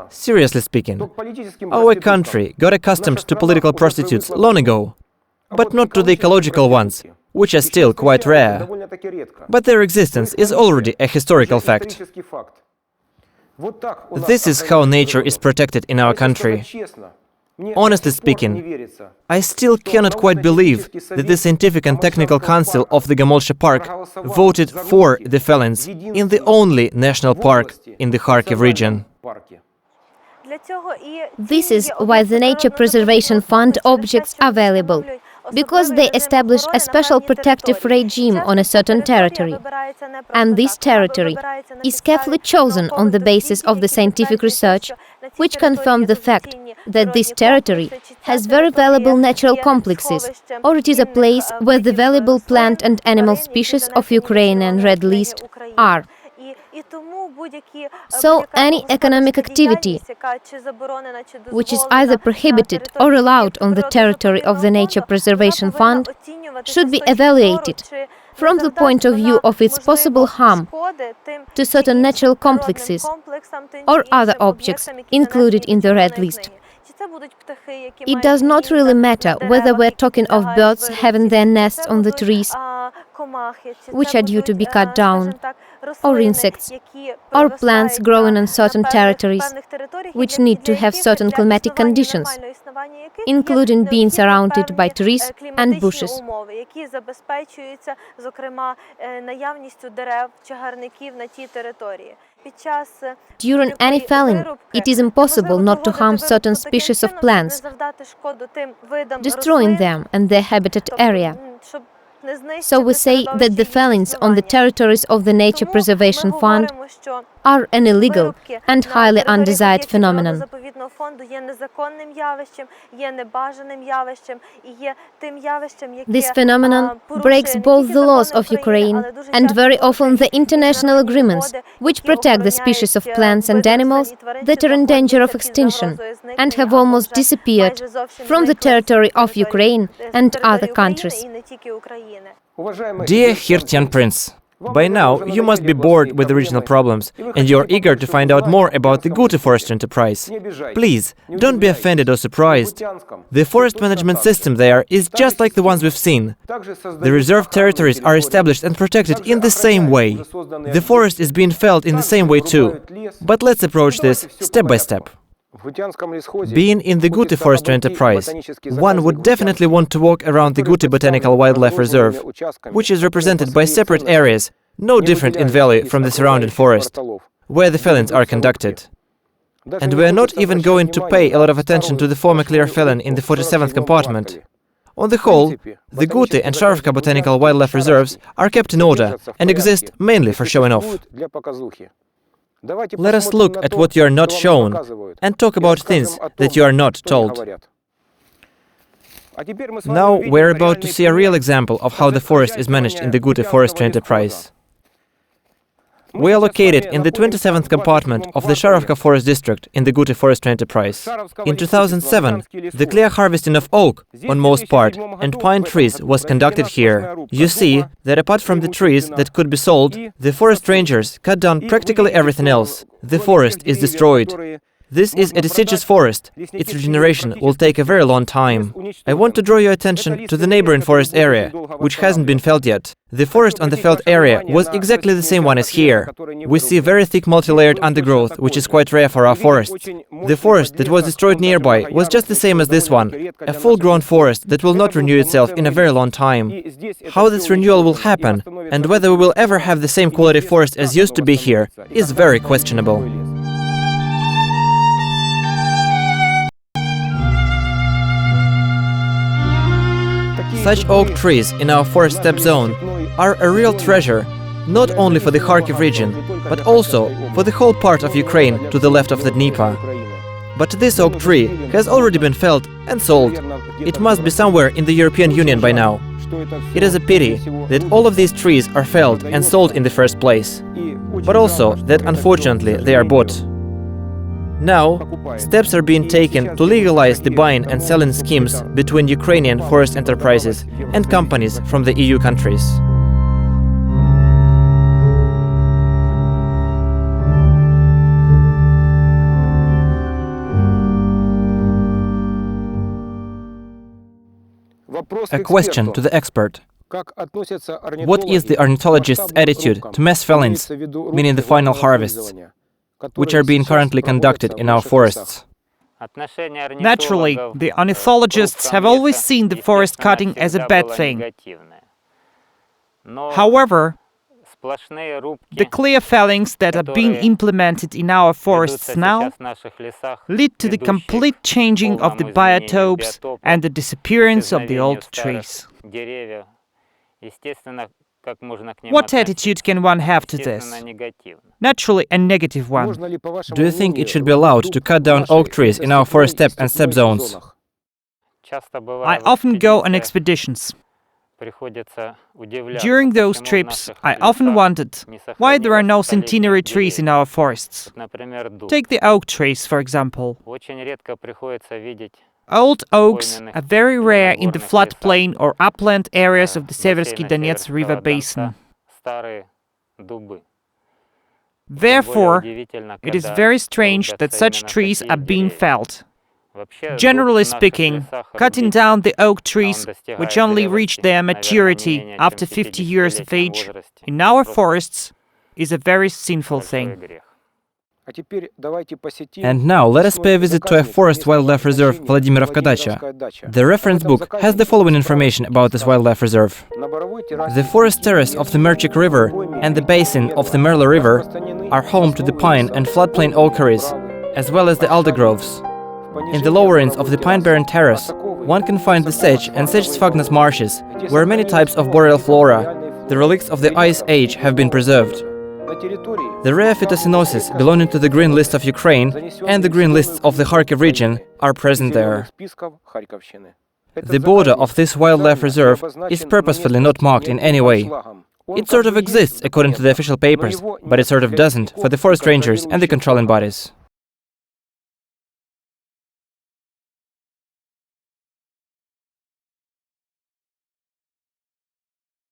Seriously speaking, our country got accustomed to political prostitutes long ago, but not to the ecological ones, which are still quite rare. But their existence is already a historical fact. This is how nature is protected in our country. Honestly speaking, I still cannot quite believe that the Scientific and Technical Council of the Gamolsha Park voted for the fellings in the only national park in the Kharkiv region. This is why the Nature Preservation Fund objects are valuable, because they establish a special protective regime on a certain territory. And this territory is carefully chosen on the basis of the scientific research, which confirmed the fact that this territory has very valuable natural complexes, or it is a place where the valuable plant and animal species of Ukrainian Red List are. So any economic activity which is either prohibited or allowed on the territory of the Nature Preservation Fund should be evaluated from the point of view of its possible harm to certain natural complexes or other objects included in the Red List. It does not really matter whether we're talking of birds having their nests on the trees, which are due to be cut down, or insects, or plants growing on certain territories, which need to have certain climatic conditions, including being surrounded by trees and bushes. During any felling, it is impossible not to harm certain species of plants, destroying them and their habitat area. So we say that the fellings on the territories of the Nature Preservation Fund are an illegal and highly undesired phenomenon. This phenomenon breaks both the laws of Ukraine and very often the international agreements which protect the species of plants and animals that are in danger of extinction and have almost disappeared from the territory of Ukraine and other countries. Dear Hirtian Prince, by now you must be bored with the regional problems and you're eager to find out more about the Gute forest enterprise. Please, don't be offended or surprised. The forest management system there is just like the ones we've seen. The reserved territories are established and protected in the same way. The forest is being felled in the same way too. But let's approach this step by step. Being in the Gute forestry enterprise, one would definitely want to walk around the Gute Botanical Wildlife Reserve, which is represented by separate areas, no different in value from the surrounding forest, where the fellings are conducted. And we are not even going to pay a lot of attention to the former clear felling in the 47th compartment. On the whole, the Gute and Sharovka Botanical Wildlife Reserves are kept in order and exist mainly for showing off. Let us look at what you are not shown and talk about things that you are not told. Now we're about to see a real example of how the forest is managed in the Gute forestry enterprise. We are located in the 27th compartment of the Sharovka forest district in the Gute forestry enterprise. In 2007, the clear harvesting of oak, on most part, and pine trees was conducted here. You see that apart from the trees that could be sold, the forest rangers cut down practically everything else. The forest is destroyed. This is a deciduous forest. Its regeneration will take a very long time. I want to draw your attention to the neighboring forest area, which hasn't been felled yet. The forest on the felled area was exactly the same one as here. We see very thick multi-layered undergrowth, which is quite rare for our forests. The forest that was destroyed nearby was just the same as this one, a full-grown forest that will not renew itself in a very long time. How this renewal will happen, and whether we will ever have the same quality forest as used to be here, is very questionable. Such oak trees in our forest steppe zone are a real treasure, not only for the Kharkiv region, but also for the whole part of Ukraine to the left of the Dnieper. But this oak tree has already been felled and sold. It must be somewhere in the European Union by now. It is a pity that all of these trees are felled and sold in the first place. but also that unfortunately they are bought. Now, steps are being taken to legalize the buying and selling schemes between Ukrainian forest enterprises and companies from the EU countries. A question to the expert. What is the ornithologist's attitude to mass fellings, meaning the final harvests, which are being currently conducted in our forests? Naturally, the ornithologists have always seen the forest cutting as a bad thing. However, the clear fellings that are being implemented in our forests now lead to the complete changing of the biotopes and the disappearance of the old trees. What attitude can one have to this? Naturally, a negative one. Do you think it should be allowed to cut down oak trees in our forest steppe and steppe zones? I often go on expeditions. During those trips, I often wondered why there are no centenary trees in our forests. Take the oak trees, for example. Old oaks are very rare in the floodplain or upland areas of the Seversky Donets River basin. Therefore, it is very strange that such trees are being felled. Generally speaking, cutting down the oak trees, which only reach their maturity after 50 years of age, in our forests, is a very sinful thing. And now let us pay a visit to a forest wildlife reserve, Vladimirovka Dacha. The reference book has the following information about this wildlife reserve. The forest terrace of the Merchik River and the basin of the Merla River are home to the pine and floodplain oakeries, as well as the alder groves. In the lower ends of the pine-barren terrace, one can find the sedge and sedge-sphagnous marshes, where many types of boreal flora, the relics of the Ice Age, have been preserved. The rare phytocynosis belonging to the Green List of Ukraine and the Green Lists of the Kharkiv region are present there. The border of this wildlife reserve is purposefully not marked in any way. It sort of exists according to the official papers, but it sort of doesn't for the forest rangers and the controlling bodies.